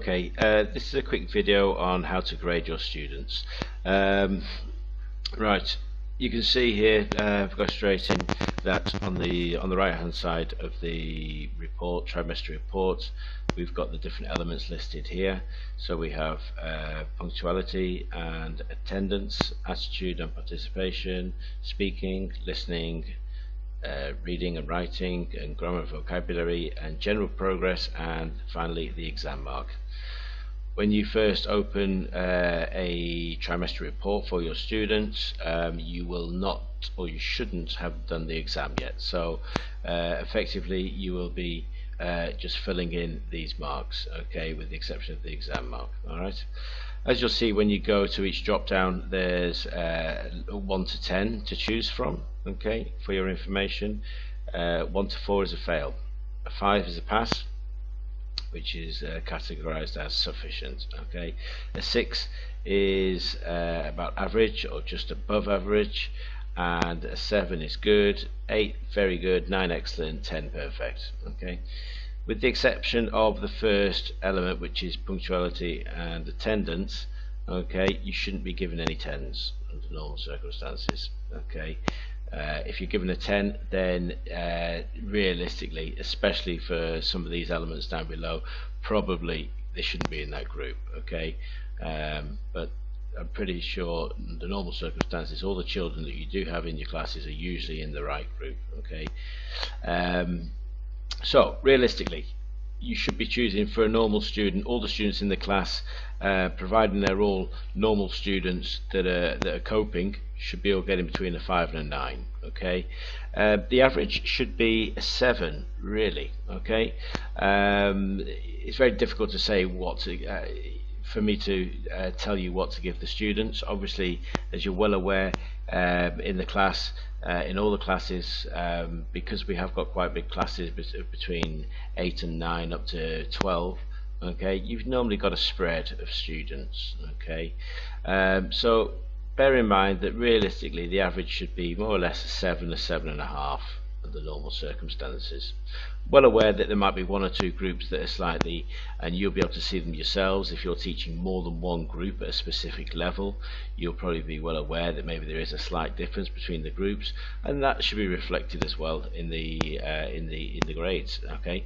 Okay, this is a quick video on how to grade your students. Right, you can see here, I've got straight in that on the right hand side of the report, trimester report, we've got the different elements listed here. So we have punctuality and attendance, attitude and participation, speaking, listening, reading and writing, and grammar and vocabulary, and general progress, and finally the exam mark. When you first open a trimester report for your students, you will not, or you shouldn't have done the exam yet. So effectively you will be just filling in these marks, okay, with the exception of the exam mark. Alright. As you'll see, when you go to each drop down, there's 1 to 10 to choose from, okay, for your information. 1 to 4 is a fail, a 5 is a pass, which is categorized as sufficient, okay. A 6 is about average or just above average, and a 7 is good, 8 very good, 9 excellent, 10 perfect, okay. With the exception of the first element, which is punctuality and attendance, okay, you shouldn't be given any 10s under normal circumstances, okay. If you're given a 10, then realistically, especially for some of these elements down below, probably they shouldn't be in that group, okay. But I'm pretty sure under normal circumstances all the children that you do have in your classes are usually in the right group, okay. So realistically, you should be choosing for a normal student, all the students in the class, providing they're all normal students that are coping, should be all getting between a 5 and a 9, okay. The average should be a 7, really, okay. It's very difficult to say what to for me to tell you what to give the students. Obviously, as you're well aware, in the class, in all the classes, because we have got quite big classes between 8 and 9 up to 12, okay, you've normally got a spread of students, okay. So bear in mind that realistically the average should be more or less a 7, a 7.5 under normal circumstances. Well aware that there might be 1 or 2 groups that are slightly, and you'll be able to see them yourselves. If you're teaching more than one group at a specific level, you'll probably be well aware that maybe there is a slight difference between the groups, and that should be reflected as well in the grades, okay.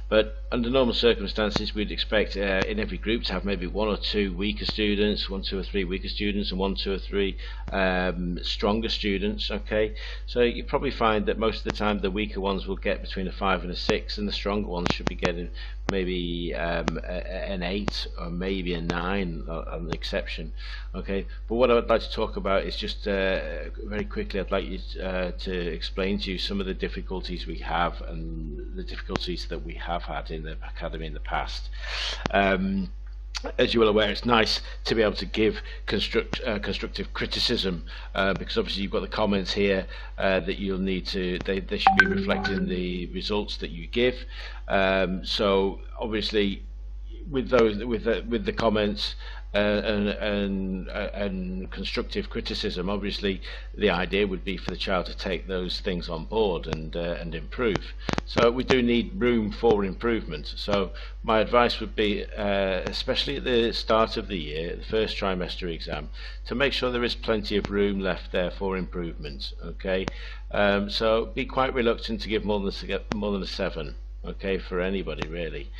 But under normal circumstances, we'd expect in every group to have maybe 1 or 2 weaker students, 1, 2 or 3 weaker students, and 1, 2 or 3 stronger students, okay. So you probably find that most of the time the weaker ones will get between a 5 and a 6, and the stronger ones should be getting maybe an 8 or maybe a 9 on the exception, okay. But what I would like to talk about is just very quickly, I'd like you to explain to you some of the difficulties we have and the difficulties that we have had in the academy in the past. As you're well aware, it's nice to be able to give constructive criticism, because obviously you've got the comments here that you'll need to, they should be reflecting the results that you give. So obviously with those, with the comments and constructive criticism, obviously the idea would be for the child to take those things on board and improve. So we do need room for improvement. So my advice would be, especially at the start of the year, the first trimester exam, to make sure there is plenty of room left there for improvement, okay. So be quite reluctant to give more than a 7, okay, for anybody really.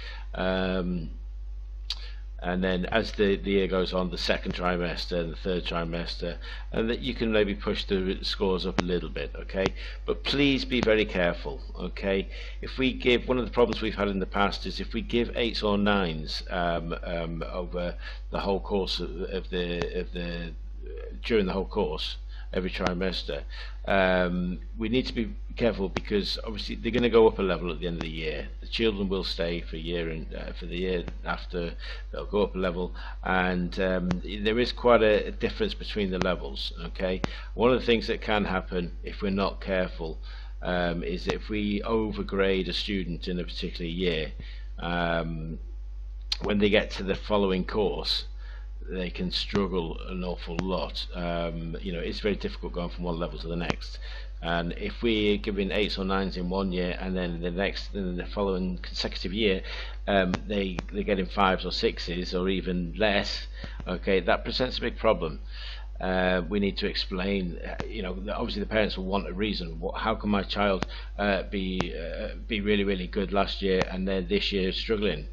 And then as the year goes on, the second trimester and the third trimester, and that you can maybe push the scores up a little bit, okay. But please be very careful, okay. If we give, one of the problems we've had in the past is if we give 8s or 9s over the whole course of the during the whole course, every trimester, we need to be careful, because obviously they're going to go up a level at the end of the year. The children will stay for a year, and for the year after they'll go up a level, and there is quite a difference between the levels, okay. One of the things that can happen if we're not careful is if we overgrade a student in a particular year, when they get to the following course, they can struggle an awful lot. It's very difficult going from one level to the next. And if we're giving 8s or 9s in one year, and then the following consecutive year, they're getting 5s or 6s or even less, okay, that presents a big problem. We need to explain, obviously the parents will want a reason. How can my child be really, really good last year and then this year struggling?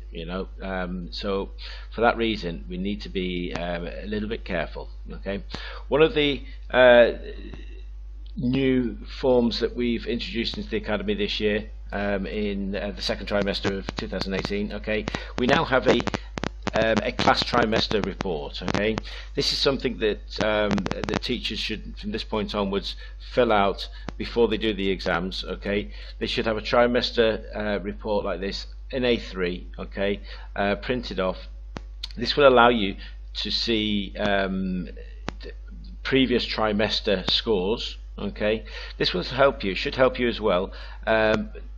So for that reason, we need to be a little bit careful. Okay, one of the new forms that we've introduced into the Academy this year, in the second trimester of 2018, okay, we now have a class trimester report. Okay, this is something that the teachers should, from this point onwards, fill out before they do the exams. Okay, they should have a trimester report like this in A3, okay, printed off. This will allow you to see previous trimester scores. Okay, this will help you, should help you as well,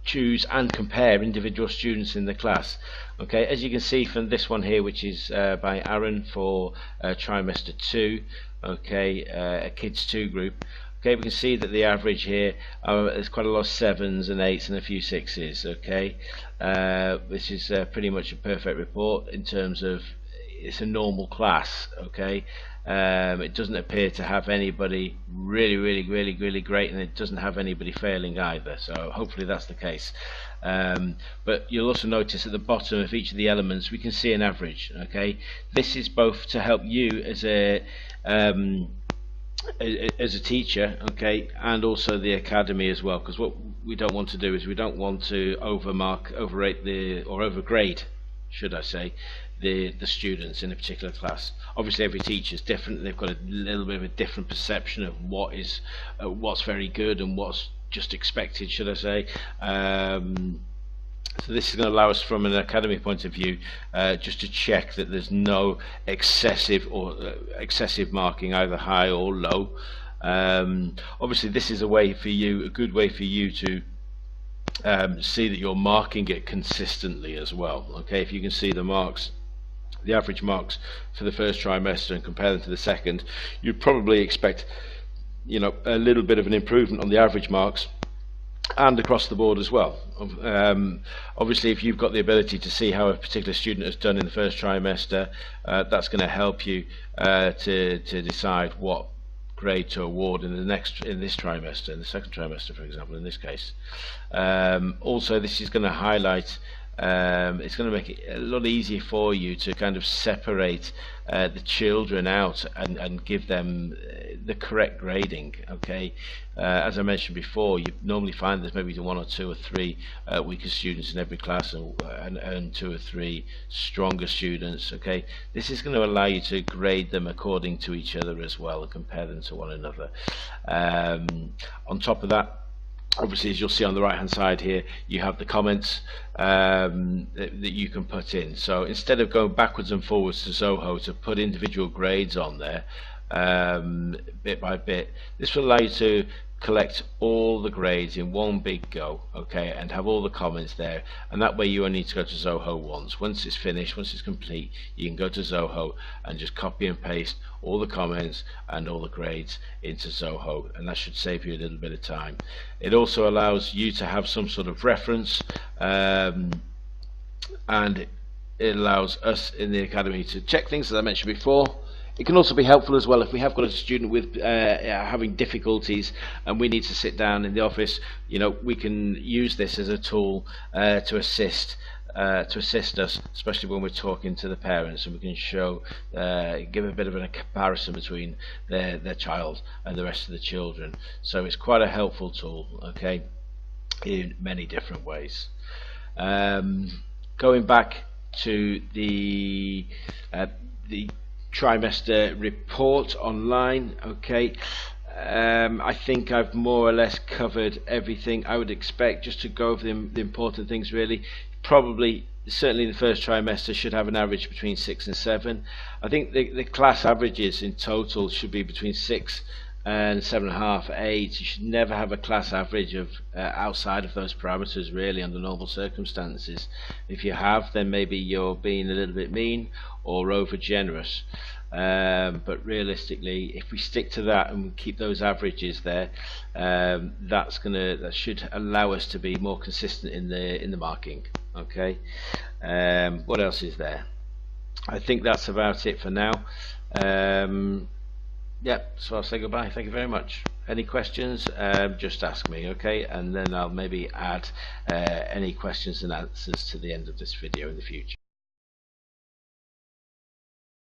choose and compare individual students in the class. Okay, as you can see from this one here, which is by Aaron for trimester 2, okay, a kids 2 group. Okay, we can see that the average here, there's quite a lot of 7s and 8s and a few 6s. Okay, this is pretty much a perfect report in terms of it's a normal class. Okay, it doesn't appear to have anybody really great, and it doesn't have anybody failing either, so hopefully that's the case. But you'll also notice at the bottom of each of the elements we can see an average. Okay, this is both to help you as a teacher, okay, and also the academy as well, because what we don't want to do is we don't want to overgrade, should I say, the students in a particular class. Obviously every teacher is different, they've got a little bit of a different perception of what's very good and what's just expected, should I say. So this is going to allow us, from an academy point of view, just to check that there's no excessive marking, either high or low. Obviously this is a good way for you to see that you're marking it consistently as well. Okay, if you can see the marks, the average marks for the first trimester, and compare them to the second, you'd probably expect a little bit of an improvement on the average marks and across the board as well. Obviously if you've got the ability to see how a particular student has done in the first trimester, that's going to help you to decide what grade to award in this trimester, in the second trimester, for example, in this case. Also, this is going to highlight, it's going to make it a lot easier for you to kind of separate the children out and give them the correct grading. Okay, as I mentioned before, you normally find there's maybe 1 or 2 or 3 weaker students in every class, and 2 or 3 stronger students. Okay, this is going to allow you to grade them according to each other as well, and compare them to one another. On top of that, obviously, as you'll see on the right hand side here, you have the comments that you can put in. So instead of going backwards and forwards to Zoho to put individual grades on there bit by bit, this will allow you to collect all the grades in one big go, okay, and have all the comments there, and that way you only need to go to Zoho once. Once it's finished, once it's complete, you can go to Zoho and just copy and paste all the comments and all the grades into Zoho, and that should save you a little bit of time. It also allows you to have some sort of reference, and it allows us in the academy to check things, as I mentioned before. It can also be helpful as well if we have got a student with having difficulties and we need to sit down in the office. We can use this as a tool to assist us, especially when we're talking to the parents, and we can give a bit of a comparison between their child and the rest of the children. So it's quite a helpful tool, okay, in many different ways. Going back to the trimester report online, okay, I think I've more or less covered everything I would expect. Just to go over the important things, really. Certainly the first trimester should have an average between 6 and 7. I think the class averages in total should be between 6 and 7.5, 8. You should never have a class average of outside of those parameters, really, under normal circumstances. If you have, then maybe you're being a little bit mean or over generous. But realistically, if we stick to that and keep those averages there, that should allow us to be more consistent in the marking. Okay. What else is there? I think that's about it for now. Yeah, so I'll say goodbye. Thank you very much. Any questions, just ask me, okay, and then I'll maybe add any questions and answers to the end of this video in the future.